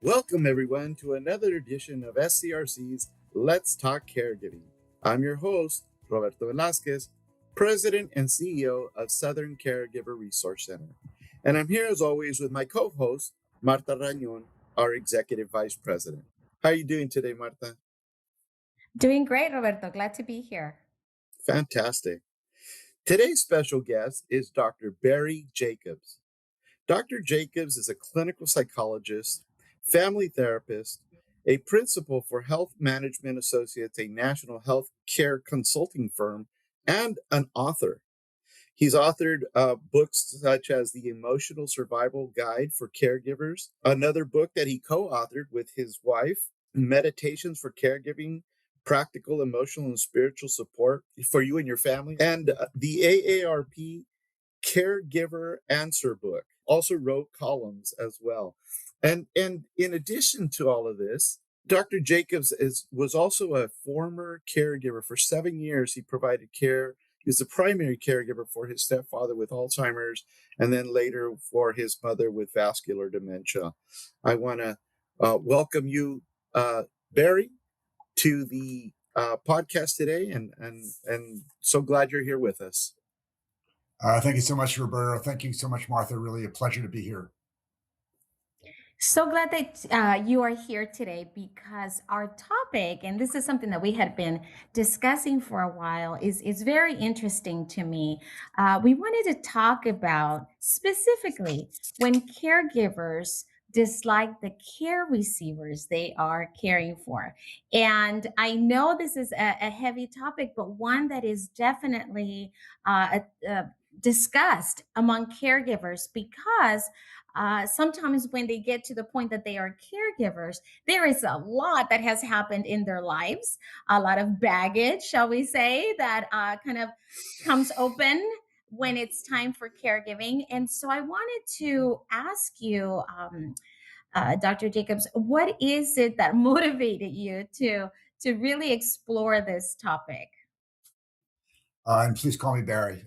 Welcome, everyone, to another edition of SCRC's Let's Talk Caregiving. I'm your host, Roberto Velasquez, President and CEO of Southern Caregiver Resource Center. And I'm here, as always, with my co-host, Martha Rañón, our Executive Vice President. How are you doing today, Martha? Doing great, Roberto. Glad to be here. Fantastic. Today's special guest is Dr. Barry Jacobs. Dr. Jacobs is a clinical psychologist, family therapist, a principal for Health Management Associates, a national health care consulting firm, and an author. He's authored books such as The Emotional Survival Guide for Caregivers, another book that he co-authored with his wife, Meditations for Caregiving, Practical, Emotional, and Spiritual Support for You and Your Family, and the AARP Caregiver Answer book. Also wrote columns as well. And in addition to all of this, Dr. Jacobs was also a former caregiver. For 7 years, he provided care. He was the primary caregiver for his stepfather with Alzheimer's, and then later for his mother with vascular dementia. I want to welcome you, Barry, to the podcast today, and so glad you're here with us. Thank you so much, Roberto. Thank you so much, Martha. Really a pleasure to be here. So glad that you are here today because our topic, and this is something that we had been discussing for a while, is very interesting to me. We wanted to talk about specifically when caregivers dislike the care receivers they are caring for. And I know this is a heavy topic, but one that is definitely discussed among caregivers because sometimes when they get to the point that they are caregivers, there is a lot that has happened in their lives, a lot of baggage, shall we say, that kind of comes open when it's time for caregiving. And so I wanted to ask you, Dr. Jacobs, what is it that motivated you to really explore this topic? And please call me Barry.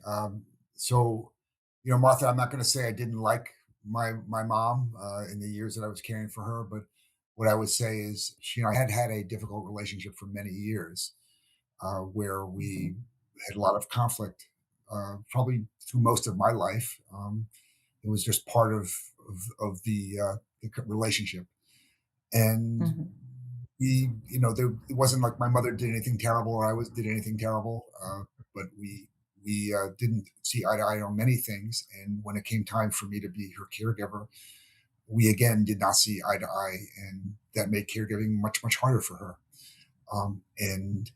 Martha, I'm not going to say I didn't like my mom in the years that I was caring for her, but what I would say is, I had a difficult relationship for many years where we had a lot of conflict, probably through most of my life. It was just part of the relationship, and Mhm. it wasn't like my mother did anything terrible or I did anything terrible, but we didn't see eye to eye on many things. And when it came time for me to be her caregiver, we again did not see eye to eye, and that made caregiving much harder for her, and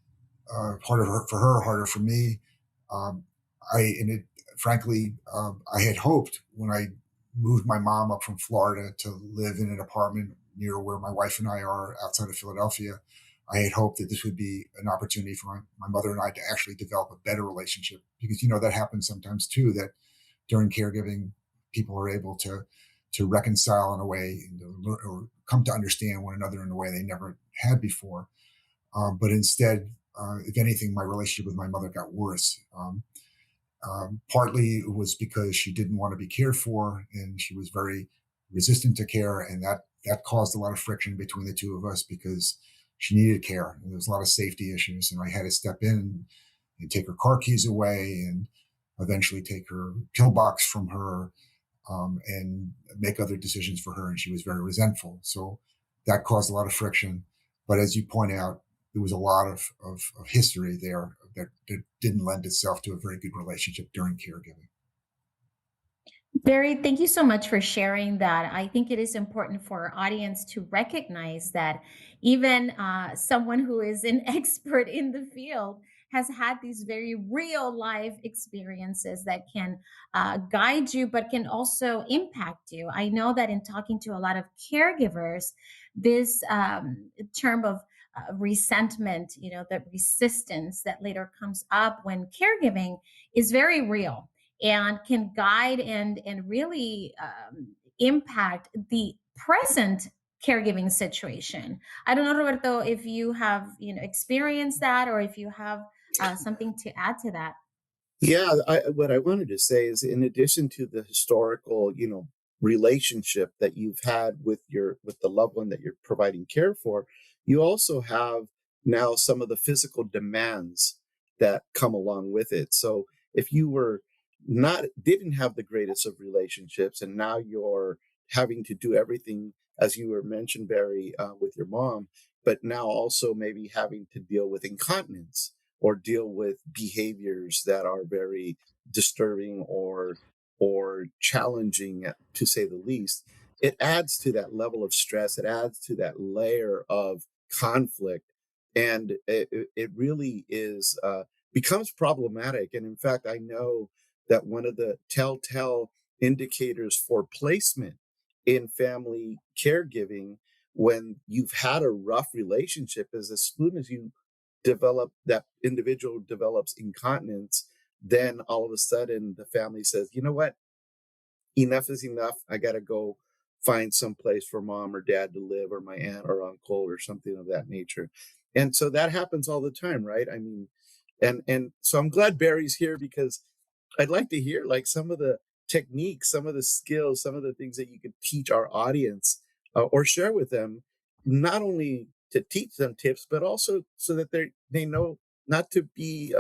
harder for her, harder for me. Um, Frankly, I had hoped when I moved my mom up from Florida to live in an apartment near where my wife and I are outside of Philadelphia. I had hoped that this would be an opportunity for my mother and I to actually develop a better relationship, because that happens sometimes too, that during caregiving people are able to reconcile in a way or come to understand one another in a way they never had before. But instead, if anything, my relationship with my mother got worse. Partly it was because she didn't want to be cared for, and she was very resistant to care, and that caused a lot of friction between the two of us because she needed care. And there was a lot of safety issues, and I had to step in and take her car keys away, and eventually take her pill box from her, and make other decisions for her. And she was very resentful, so that caused a lot of friction. But as you point out, there was a lot of history there that didn't lend itself to a very good relationship during caregiving. Barry, thank you so much for sharing that. I think it is important for our audience to recognize that even someone who is an expert in the field has had these very real life experiences that can guide you, but can also impact you. I know that in talking to a lot of caregivers, this term of resentment, the resistance that later comes up when caregiving is very real and can guide and really impact the present caregiving situation. I don't know, Roberto, if you have experienced that or if you have something to add to that. Yeah, what I wanted to say is, in addition to the historical, relationship that you've had with the loved one that you're providing care for, you also have now some of the physical demands that come along with it. So if you were not didn't have the greatest of relationships, and now you're having to do everything, as you were mentioned, Barry, with your mom, but now also maybe having to deal with incontinence or deal with behaviors that are very disturbing or challenging, to say the least, it adds to that level of stress. It adds to that layer of conflict, and it really is becomes problematic. And in fact, I know that one of the telltale indicators for placement in family caregiving, when you've had a rough relationship, is as soon as you develop that individual develops incontinence, then all of a sudden the family says, you know what, enough is enough. I got to go find some place for mom or dad to live, or my aunt or uncle or something of that nature. And so that happens all the time, right? I mean, and so I'm glad Barry's here, because I'd like to hear like some of the techniques, some of the skills, some of the things that you could teach our audience, or share with them, not only to teach them tips, but also so that they know not to be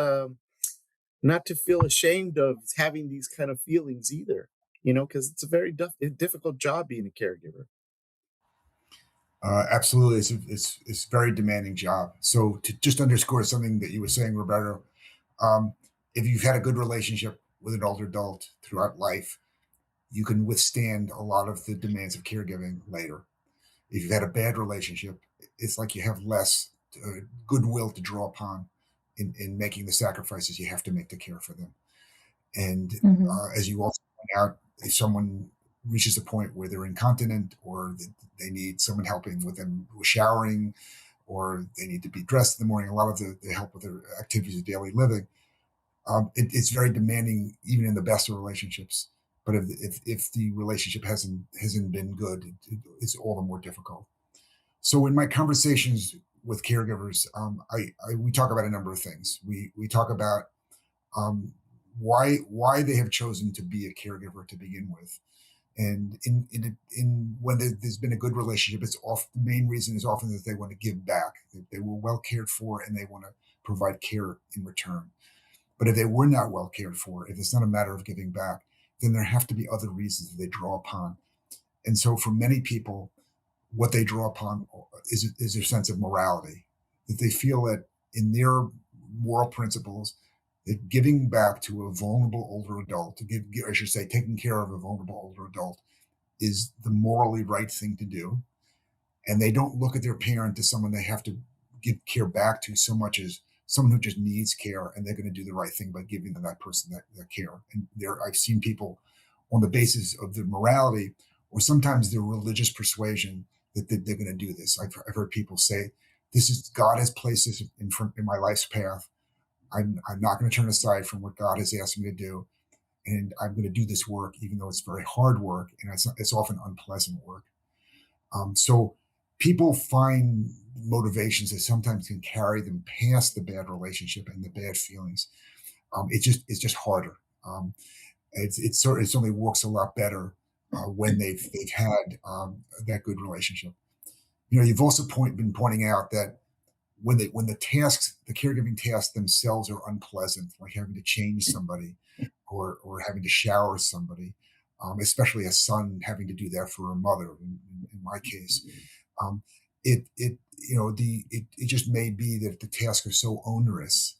not to feel ashamed of having these kind of feelings either. Because it's a very difficult job being a caregiver. Absolutely, it's a very demanding job. So to just underscore something that you were saying, Roberto, um, if you've had a good relationship with an older adult throughout life, you can withstand a lot of the demands of caregiving later. If you've had a bad relationship, it's like you have less goodwill to draw upon in making the sacrifices you have to make to care for them. And Mhm. as you also point out, if someone reaches a point where they're incontinent, or they need someone helping with them with showering, or they need to be dressed in the morning, a lot of the help with their activities of daily living, it's very demanding, even in the best of relationships. But if the relationship hasn't been good, it's all the more difficult. So in my conversations with caregivers, we talk about a number of things. We talk about um, why they have chosen to be a caregiver to begin with, and in when there's been a good relationship, it's off. The main reason is often that they want to give back. They were well cared for, and they want to provide care in return. But if they were not well cared for, if it's not a matter of giving back, then there have to be other reasons that they draw upon. And so for many people, what they draw upon is their sense of morality, that they feel that in their moral principles, that giving back to a vulnerable older adult, I should say, taking care of a vulnerable older adult, is the morally right thing to do. And they don't look at their parent as someone they have to give care back to so much as someone who just needs care, and they're going to do the right thing by giving them that person that care. And I've seen people on the basis of their morality or sometimes their religious persuasion that they're going to do this. I've heard people say, "This is God has placed this in front in my life's path. I'm not going to turn aside from what God has asked me to do, and I'm going to do this work, even though it's very hard work and it's often unpleasant work." So people find motivations that sometimes can carry them past the bad relationship and the bad feelings. It's just harder. Um, it certainly works a lot better when they've had that good relationship. You've also been pointing out that when the caregiving tasks themselves are unpleasant, like having to change somebody or having to shower somebody, especially a son having to do that for a mother. In my case, it just may be that the tasks are so onerous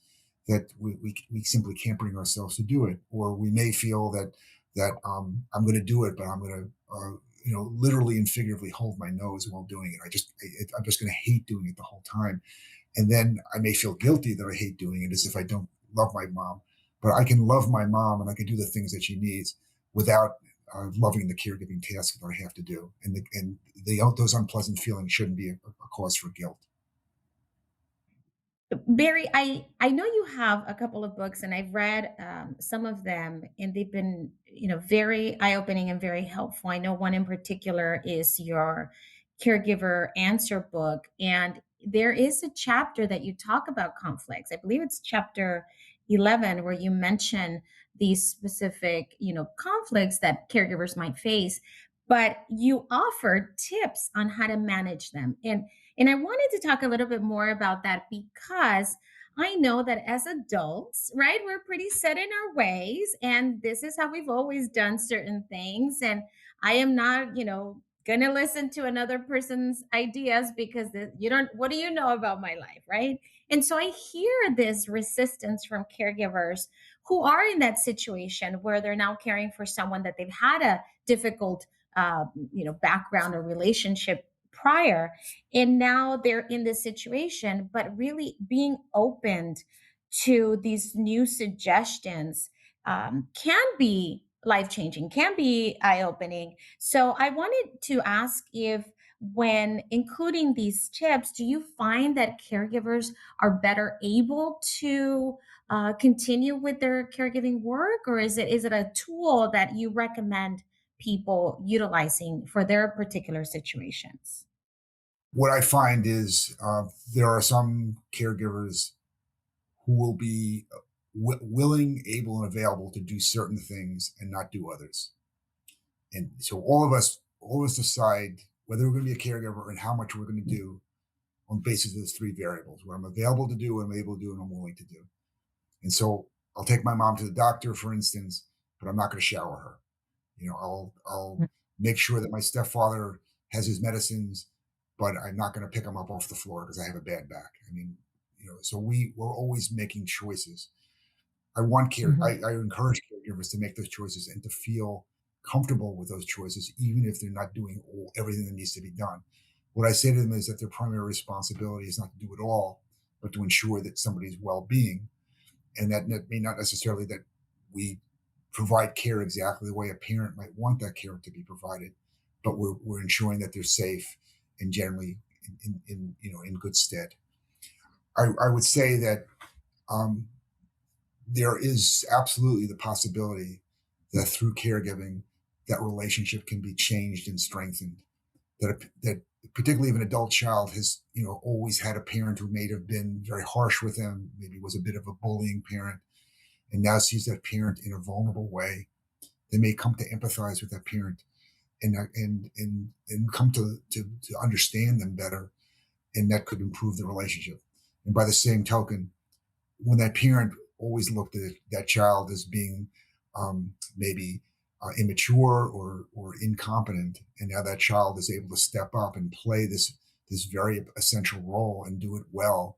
that we simply can't bring ourselves to do it, or we may feel that I'm going to do it, but I'm going to literally and figuratively hold my nose while doing it. I'm just going to hate doing it the whole time, and then I may feel guilty that I hate doing it, as if I don't love my mom. But I can love my mom, and I can do the things that she needs without loving the caregiving task that I have to do. Those unpleasant feelings shouldn't be a cause for guilt. Barry, I know you have a couple of books, and I've read some of them, and they've been very eye opening and very helpful. I know one in particular is your Caregiver Answer book, and there is a chapter that you talk about conflicts. I believe it's chapter 11, where you mention these specific conflicts that caregivers might face. but you offered tips on how to manage them. And I wanted to talk a little bit more about that because I know that as adults, right, we're pretty set in our ways, and this is how we've always done certain things. And I am not, going to listen to another person's ideas because you don't, what do you know about my life, right? And so I hear this resistance from caregivers who are in that situation where they're now caring for someone that they've had a difficult background or relationship prior, and now they're in this situation, but really being opened to these new suggestions can be life changing, can be eye opening. So I wanted to ask if, when including these tips, do you find that caregivers are better able to continue with their caregiving work, or is it a tool that you recommend people utilizing for their particular situations? What I find is there are some caregivers who will be willing, able, and available to do certain things and not do others. And so all of us decide whether we're going to be a caregiver and how much we're going to do on the basis of those three variables: what I'm available to do, what I'm able to do, and I'm willing to do. And so I'll take my mom to the doctor, for instance, but I'm not going to shower her. I'll make sure that my stepfather has his medicines, but I'm not going to pick him up off the floor because I have a bad back. I mean, so we're always making choices. Mhm. I encourage caregivers to make those choices and to feel comfortable with those choices, even if they're not doing everything that needs to be done. What I say to them is that their primary responsibility is not to do it all, but to ensure that somebody's well-being, and that may not necessarily that we provide care exactly the way a parent might want that care to be provided, but we're ensuring that they're safe and generally in good stead. I would say that um, there is absolutely the possibility that through caregiving, that relationship can be changed and strengthened. That particularly if an adult child has always had a parent who may have been very harsh with them, maybe was a bit of a bullying parent, and now sees that parent in a vulnerable way, they may come to empathize with that parent and come to understand them better, and that could improve the relationship. And by the same token, when that parent always looked at that child as being maybe immature or incompetent, and now that child is able to step up and play this very essential role and do it well,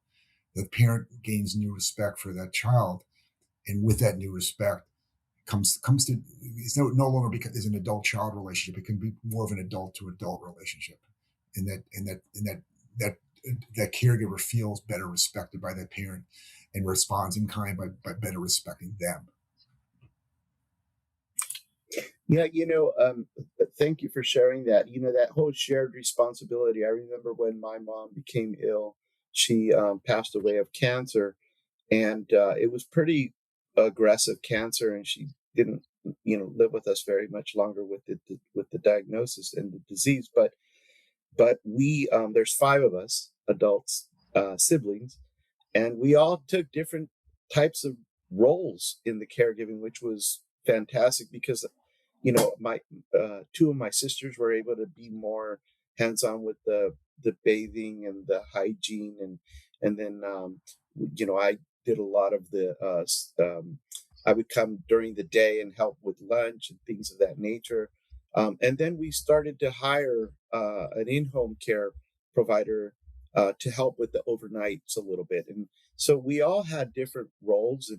the parent gains new respect for that child, and with that new respect comes to it's no longer because is an adult child relationship. It can be more of an adult to adult relationship, and that caregiver feels better respected by that parent and responds in kind by better respecting them. Yeah, thank you for sharing that. That whole shared responsibility. I remember when my mom became ill, she passed away of cancer, and it was pretty aggressive cancer, and she didn't, live with us very much longer with the diagnosis and the disease. But we there's five of us adults, siblings, and we all took different types of roles in the caregiving, which was fantastic because my two of my sisters were able to be more hands-on with the bathing and the hygiene, and then I did a lot of the I would come during the day and help with lunch and things of that nature. And then we started to hire an in-home care provider to help with the overnights a little bit. And so we all had different roles,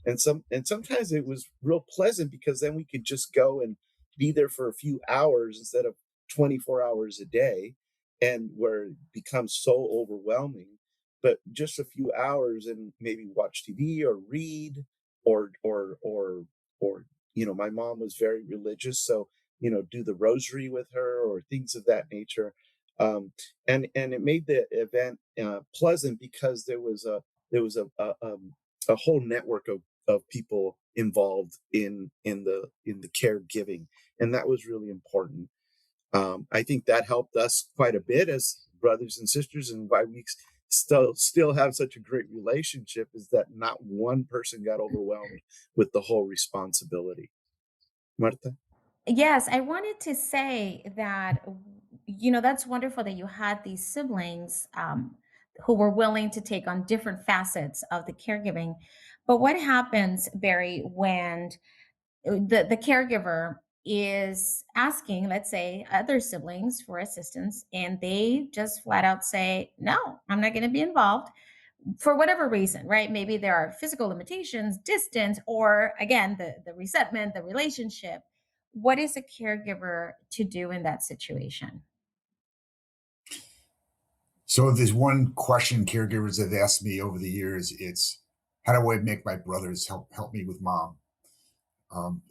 and sometimes it was real pleasant because then we could just go and be there for a few hours instead of 24 hours a day, and where it becomes so overwhelming. But just a few hours and maybe watch TV or read, or my mom was very religious, so do the rosary with her or things of that nature. Um, and it made the event pleasant because there was a whole network of people involved in the caregiving, and that was really important. I think that helped us quite a bit as brothers and sisters, and why we still have such a great relationship is that not one person got overwhelmed with the whole responsibility. Marta? Yes, I wanted to say that, that's wonderful that you had these siblings who were willing to take on different facets of the caregiving. But what happens, Barry, when the caregiver is asking, let's say, other siblings for assistance, and they just flat out say, no, I'm not going to be involved for whatever reason, right? Maybe there are physical limitations, distance, or again, the resentment, the relationship. What is a caregiver to do in that situation? So if there's one question caregivers have asked me over the years, it's how do I make my brothers help me with mom?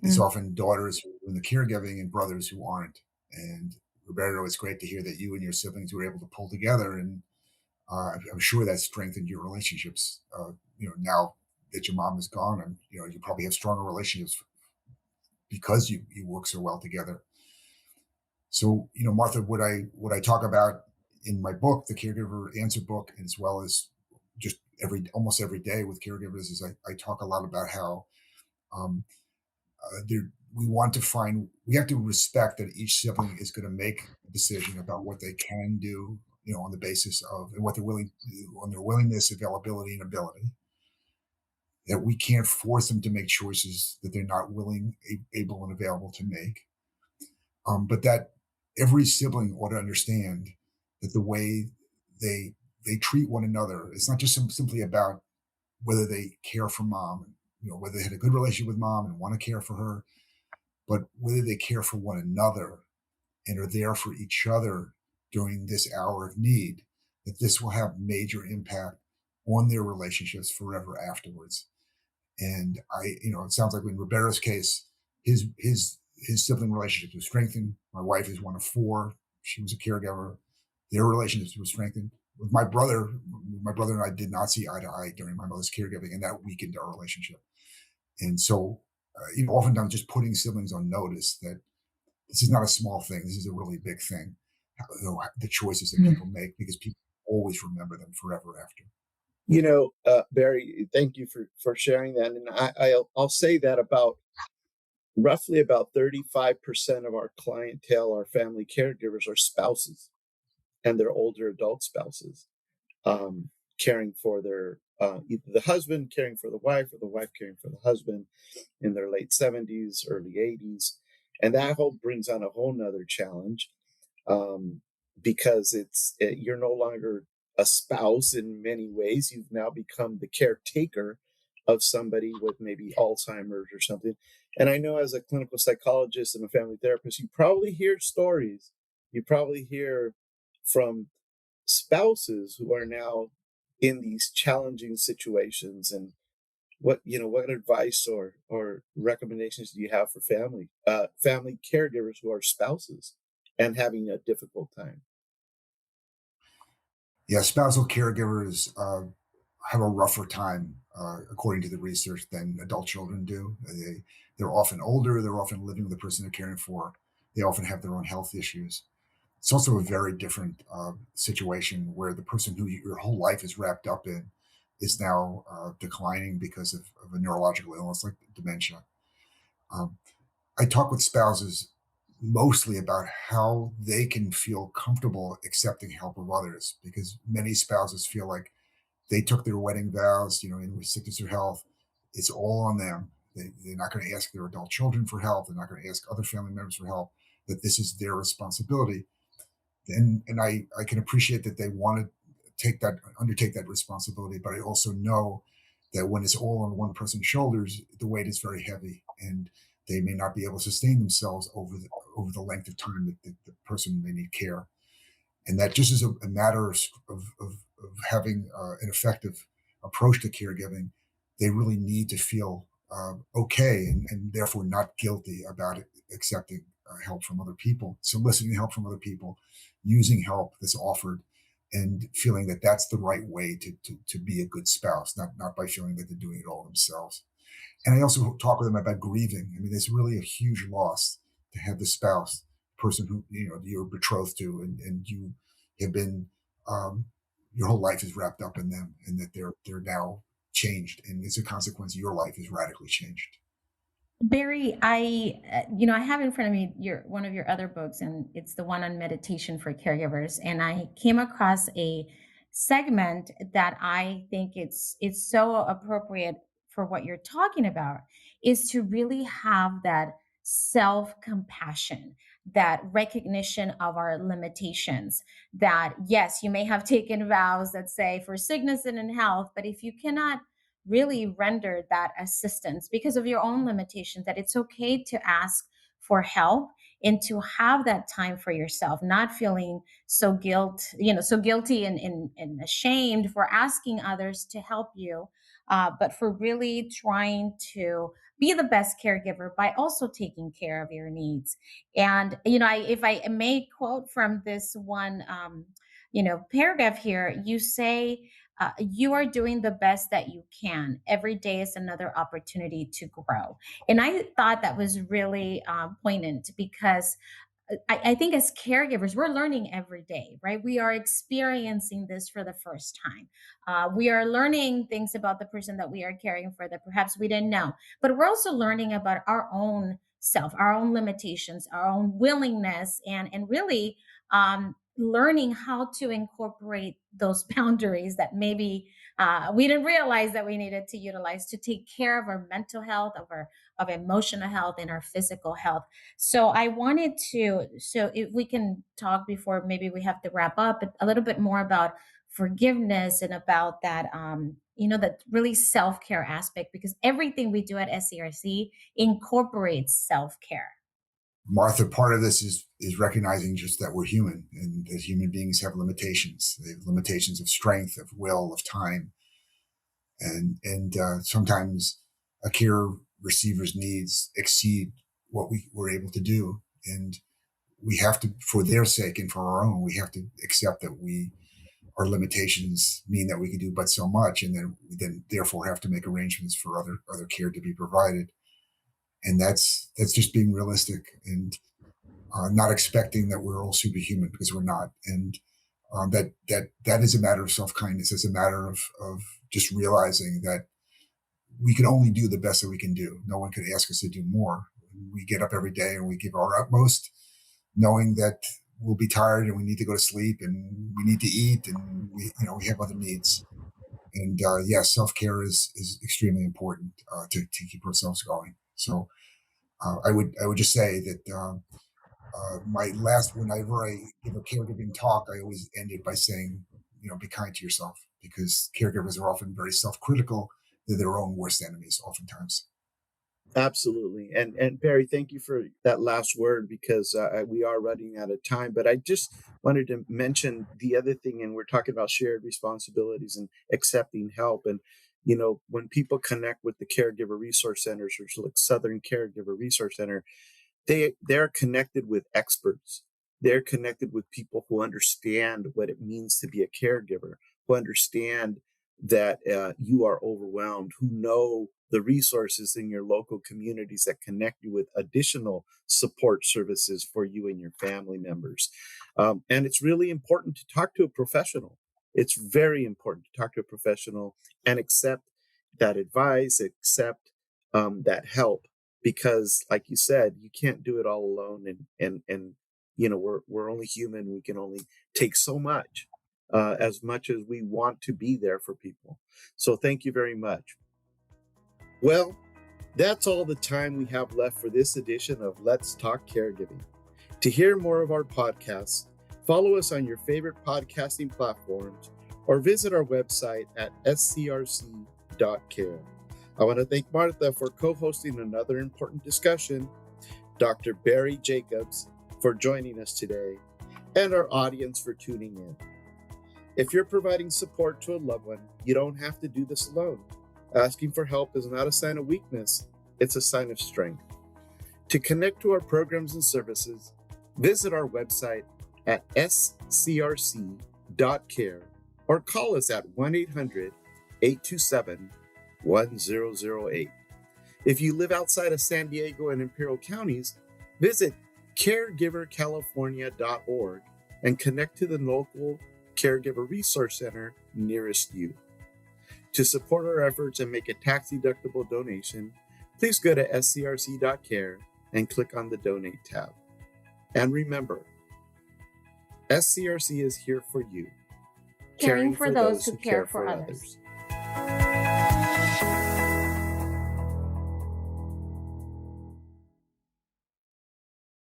It's Mm. often daughters who are doing the caregiving and brothers who aren't. And Roberto, it's great to hear that you and your siblings were able to pull together, and I'm sure that strengthened your relationships. Now that your mom is gone, and you probably have stronger relationships because you work so well together. So, Martha, what I talk about in my book, the Caregiver Answer book, as well as just almost every day with caregivers, is I talk a lot about how um, we have to respect that each sibling is going to make a decision about what they can do, on the basis of and what they're willing to do, on their willingness, availability, and ability. That we can't force them to make choices that they're not willing, able, and available to make. But that every sibling ought to understand that the way they they treat one another, it's not just simply about whether they care for mom, whether they had a good relationship with mom and want to care for her, but whether they care for one another and are there for each other during this hour of need, that this will have major impact on their relationships forever afterwards. And it sounds like in Roberto's case, his sibling relationships were strengthened. My wife is one of four. She was a caregiver. Their relationships were strengthened. With my brother and I did not see eye to eye during my mother's caregiving, and that weakened our relationship. And so, oftentimes just putting siblings on notice that this is not a small thing. This is a really big thing. The choices that people Mm. make, because people always remember them forever after. Barry, thank you for sharing that. And I'll say that about roughly about 35% of our clientele, our family caregivers, are spouses, and they're older adult spouses, caring for their either the husband caring for the wife or the wife caring for the husband in their late 70s, early 80s. And that whole brings on a whole nother challenge, because you're no longer a spouse in many ways. You've now become the caretaker of somebody with maybe Alzheimer's or something. And I know as a clinical psychologist and a family therapist, you probably hear stories. You probably hear from spouses who are now in these challenging situations. And what advice or recommendations do you have for family caregivers who are spouses and having a difficult time? Yeah, spousal caregivers have a rougher time, according to the research, than adult children do. They're often older. They're often living with the person they're caring for. They often have their own health issues. It's also a very different situation where the person who your whole life is wrapped up in is now declining because of a neurological illness like dementia. Um, I talk with spouses mostly about how they can feel comfortable accepting help of others, because many spouses feel like they took their wedding vows, in sickness or health. It's all on them. They're not going to ask their adult children for help. They're not going to ask other family members for help, that this is their responsibility. And I can appreciate that they want to undertake that responsibility, but I also know that when it's all on one person's shoulders, the weight is very heavy, and they may not be able to sustain themselves over the length of time that the person may need care. And that just is a matter of having an effective approach to caregiving. They really need to feel okay, and therefore not guilty about accepting help from other people, soliciting help from other people, using help that's offered, and feeling that that's the right way to be a good spouse, not by feeling that they're doing it all themselves. And I also talk with them about grieving. I mean, it's really a huge loss to have the spouse, person who you're betrothed to, and you have been um, your whole life is wrapped up in them, and that they're now changed, and as a consequence, your life is radically changed. Barry, I have in front of me your one of your other books, and it's the one on meditation for caregivers. And I came across a segment that I think it's so appropriate for what you're talking about, is to really have that self compassion, that recognition of our limitations. That yes, you may have taken vows that say for sickness and in health, but if you cannot really render that assistance because of your own limitations, that it's okay to ask for help and to have that time for yourself, not feeling so guilty and ashamed for asking others to help you, but for really trying to be the best caregiver by also taking care of your needs. And if I may quote from this one paragraph here, you say, you are doing the best that you can. Every day is another opportunity to grow. And I thought that was really poignant because I think as caregivers, we're learning every day, right? We are experiencing this for the first time. We are learning things about the person that we are caring for that perhaps we didn't know, but we're also learning about our own self, our own limitations, our own willingness, and really learning how to incorporate those boundaries that maybe we didn't realize that we needed to utilize to take care of our mental health, of emotional health, and our physical health. So I wanted to, so if we can talk before maybe we have to wrap up a little bit more about forgiveness and about that, that really self care aspect, because everything we do at SCRC incorporates self care. Martha, part of this is recognizing just that we're human, and as human beings have limitations. They have limitations of strength, of will, of time, and sometimes a care receiver's needs exceed what we were able to do, and we have to, for their sake and for our own, we have to accept that our limitations mean that we can do but so much, and then therefore have to make arrangements for other care to be provided. And that's just being realistic and not expecting that we're all superhuman, because we're not. And that is a matter of self kindness. It's a matter of just realizing that we can only do the best that we can do. No one can ask us to do more. We get up every day and we give our utmost, knowing that we'll be tired and we need to go to sleep and we need to eat, and we have other needs. And yes, self care is extremely important to keep ourselves going. So I would just say that my last, whenever I give a caregiving talk, I always end it by saying, be kind to yourself, because caregivers are often very self-critical. They're their own worst enemies, oftentimes. Absolutely. And Barry, thank you for that last word, because we are running out of time. But I just wanted to mention the other thing, and we're talking about shared responsibilities and accepting help. And when people connect with the Caregiver Resource Centers, or like Southern Caregiver Resource Center, they're connected with experts. They're connected with people who understand what it means to be a caregiver, who understand that you are overwhelmed, who know the resources in your local communities that connect you with additional support services for you and your family members. And it's really important to talk to a professional. It's very important to talk to a professional and accept that advice, accept that help, because like you said, you can't do it all alone, and we're only human. We can only take so much, as much as we want to be there for people. So thank you very much. Well, that's all the time we have left for this edition of Let's Talk Caregiving. To hear more of our podcasts, follow us on your favorite podcasting platforms or visit our website at scrc.care. I want to thank Martha for co-hosting another important discussion, Dr. Barry Jacobs for joining us today, and our audience for tuning in. If you're providing support to a loved one, you don't have to do this alone. Asking for help is not a sign of weakness, it's a sign of strength. To connect to our programs and services, visit our website at scrc.care or call us at 1-800-827-1008. If you live outside of San Diego and Imperial counties, visit caregivercalifornia.org and connect to the local Caregiver Resource Center nearest you. To support our efforts and make a tax-deductible donation, please go to scrc.care and click on the Donate tab. And remember, SCRC is here for you, Caring for those who care for others.